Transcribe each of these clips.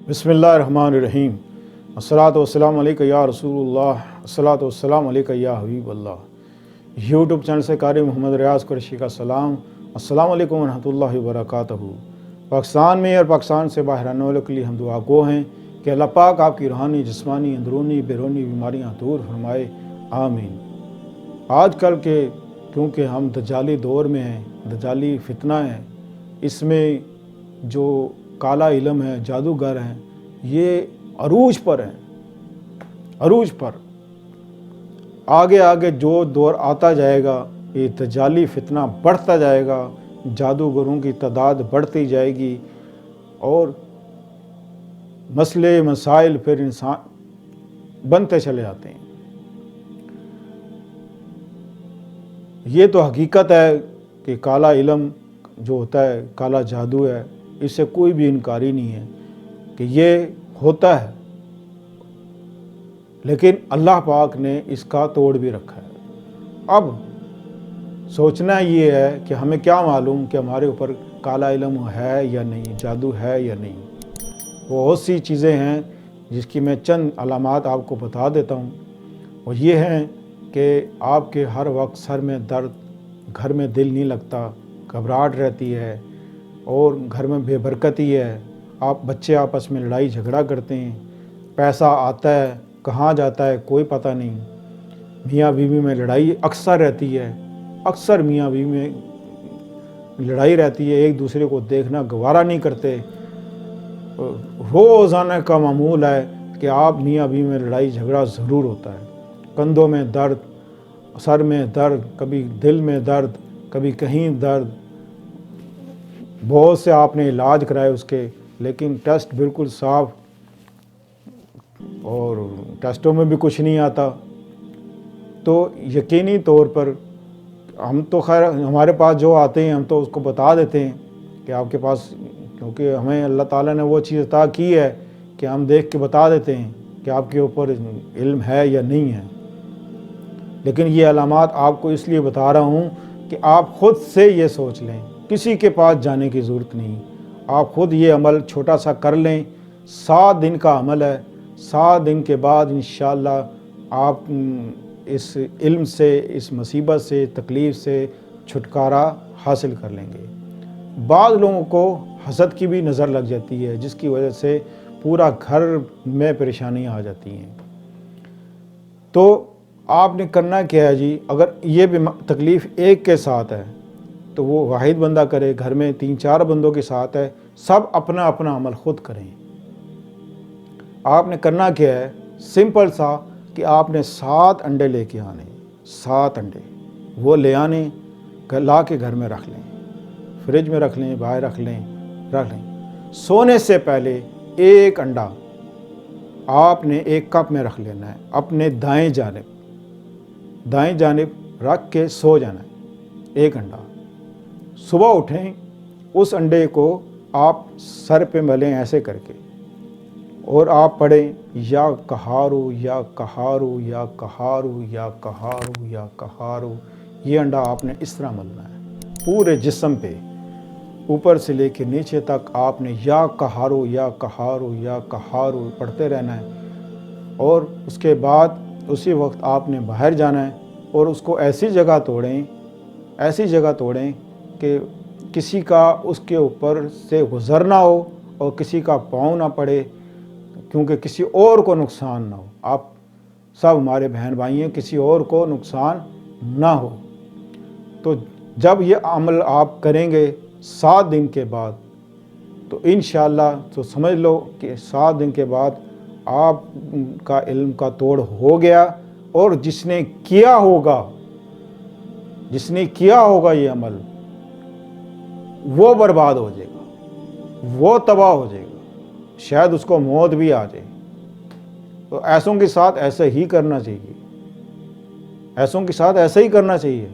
बिस्मिल्लाहिर्रहमानिर्रहीम। अस्सलातु वस्सलामु अलैका या रसूलुल्लाह, अस्सलातु वस्सलामु अलैका या हबीबल्लाह। यूट्यूब चैनल से कारी मोहम्मद रियाज कुरैशी का सलाम। अस्सलामु अलैकुम वरहमतुल्लाहि वबरकातुहू। पाकिस्तान में और पाकिस्तान से बाहर आने वालों के लिए हम दुआ गो हैं कि अल्लाह पाक आपकी रूहानी, जिस्मानी, अंदरूनी, बैरूनी बीमारियाँ दूर फरमाए, आमीन। आजकल के क्योंकि हम दज्जाली दौर में हैं, दज्जाली फितना है, इसमें जो काला इल्म है, जादूगर हैं, ये अरूज पर हैं, अरूज पर। आगे आगे जो दौर आता जाएगा, ये दज्जाली फितना बढ़ता जाएगा, जादूगरों की तादाद बढ़ती जाएगी और मसले मसाइल फिर इंसान बनते चले जाते हैं। ये तो हकीकत है कि काला इल्म जो होता है, काला जादू है, इससे कोई भी इनकारी नहीं है कि ये होता है, लेकिन अल्लाह पाक ने इसका तोड़ भी रखा है। अब सोचना ये है कि हमें क्या मालूम कि हमारे ऊपर काला इल्म है या नहीं, जादू है या नहीं। बहुत सी चीज़ें हैं जिसकी मैं चंद अलामात आपको बता देता हूँ। और ये हैं कि आपके हर वक्त सर में दर्द, घर में दिल नहीं लगता, घबराहट रहती है और घर में बेबरकती है। आप बच्चे आपस में लड़ाई झगड़ा करते हैं, पैसा आता है कहाँ जाता है कोई पता नहीं। मियाँ बीवी में लड़ाई अक्सर रहती है, अक्सर मियाँ बीवी में लड़ाई रहती है, एक दूसरे को देखना गवारा नहीं करते। रोज़ाना का मामूल है कि आप मियाँ बीवी में लड़ाई झगड़ा ज़रूर होता है। कंधों में दर्द, सर में दर्द, कभी दिल में दर्द, कभी कहीं दर्द। बहुत से आपने इलाज कराए उसके, लेकिन टेस्ट बिल्कुल साफ और टेस्टों में भी कुछ नहीं आता। तो यकीनी तौर पर हम तो खैर हमारे पास जो आते हैं हम तो उसको बता देते हैं कि आपके पास, क्योंकि हमें अल्लाह ताला ने वो चीज़ अता की है कि हम देख के बता देते हैं कि आपके ऊपर इल्म है या नहीं है। लेकिन ये अलामात आपको इसलिए बता रहा हूँ कि आप ख़ुद से ये सोच लें, किसी के पास जाने की ज़रूरत नहीं। आप ख़ुद ये अमल छोटा सा कर लें। 7 दिन का अमल है। 7 दिन के बाद इंशाअल्लाह आप इस इल्म से, इस मुसीबत से, तकलीफ़ से छुटकारा हासिल कर लेंगे। बाद लोगों को हसद की भी नज़र लग जाती है, जिसकी वजह से पूरा घर में परेशानियाँ आ जाती हैं। तो आपने करना क्या है जी, अगर ये भी तकलीफ़ एक के साथ है तो वो वाहिद बंदा करे, घर में 3-4 बंदों के साथ है, सब अपना अपना अमल ख़ुद करें। आपने करना क्या है, सिंपल सा कि आपने 7 अंडे लेके आने, 7 अंडे वो ले आने, ला के घर में रख लें, फ्रिज में रख लें, बाहर रख लें। सोने से पहले 1 अंडा आपने एक कप में रख लेना है, अपने दाएं जानिब रख के सो जाना है। 1 अंडा सुबह उठें, उस अंडे को आप सर पे मलें ऐसे करके, और आप पढ़ें या कहारू या कहारू या कहारू या कहारू या कहारू। ये अंडा आपने इस तरह मलना है पूरे जिस्म पे, ऊपर से लेके नीचे तक आपने या कहारू या कहारू या कहारू पढ़ते रहना है। और उसके बाद उसी वक्त आपने बाहर जाना है और उसको ऐसी जगह तोड़ें कि किसी का उसके ऊपर से गुज़रना हो और किसी का पाँव ना पड़े, क्योंकि किसी और को नुकसान ना हो। आप सब हमारे बहन भाई हैं, किसी और को नुकसान ना हो। तो जब ये अमल आप करेंगे 7 दिन के बाद, तो इंशाअल्लाह तो समझ लो कि 7 दिन के बाद आपका इल्म का तोड़ हो गया। और जिसने किया होगा ये अमल, वो बर्बाद हो जाएगा, वो तबाह हो जाएगा, शायद उसको मौत भी आ जाए। तो ऐसों के साथ ऐसे ही करना चाहिए, ऐसों के साथ ऐसे ही करना चाहिए।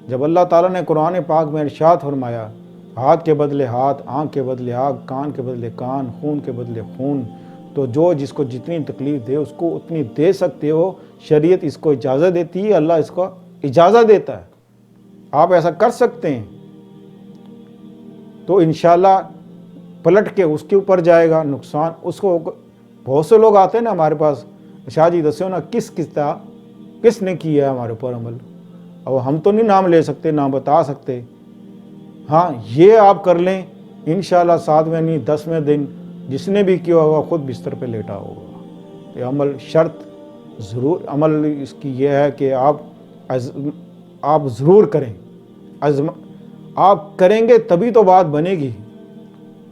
जब अल्लाह ताला ने कुरान पाक में इरशाद फरमाया, हाथ के बदले हाथ, आँख के बदले आँख, कान के बदले कान, खून के बदले खून, तो जो जिसको जितनी तकलीफ़ दे उसको उतनी दे सकते हो। शरीयत इसको इजाज़त देती है, अल्लाह इसको इजाज़त देता है, आप ऐसा कर सकते हैं। तो इंशाअल्लाह پلٹ کے اس کے اوپر جائے گا نقصان اس کو. بہت سے لوگ آتے ہیں نا ہمارے پاس, شاہ جی دسو نا کس نے کیا ہے ہمارے اوپر عمل. اور ہم تو نہیں نام لے سکتے, نام بتا سکتے. ہاں یہ آپ کر لیں انشاءاللہ 7ویں نہیں 10ویں دن جس نے بھی کیا ہوگا خود بستر پہ لیٹا ہوگا. یہ عمل شرط ضرور, عمل اس کی یہ ہے کہ آپ ضرور کریں. آپ کریں گے تبھی تو بات بنے گی.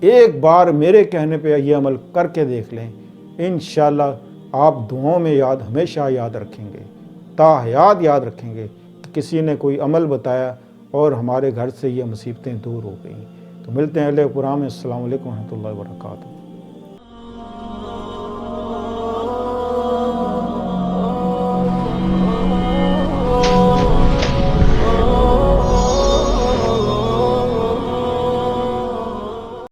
ایک بار میرے کہنے پہ یہ عمل کر کے دیکھ لیں, انشاءاللہ آپ دعاؤں میں ہمیشہ یاد رکھیں گے, تا حیات یاد رکھیں گے کہ کسی نے کوئی عمل بتایا اور ہمارے گھر سے یہ مصیبتیں دور ہو گئیں. تو ملتے ہیں اگلے پروگرام میں. السلام علیکم ورحمۃ اللہ وبرکاتہ.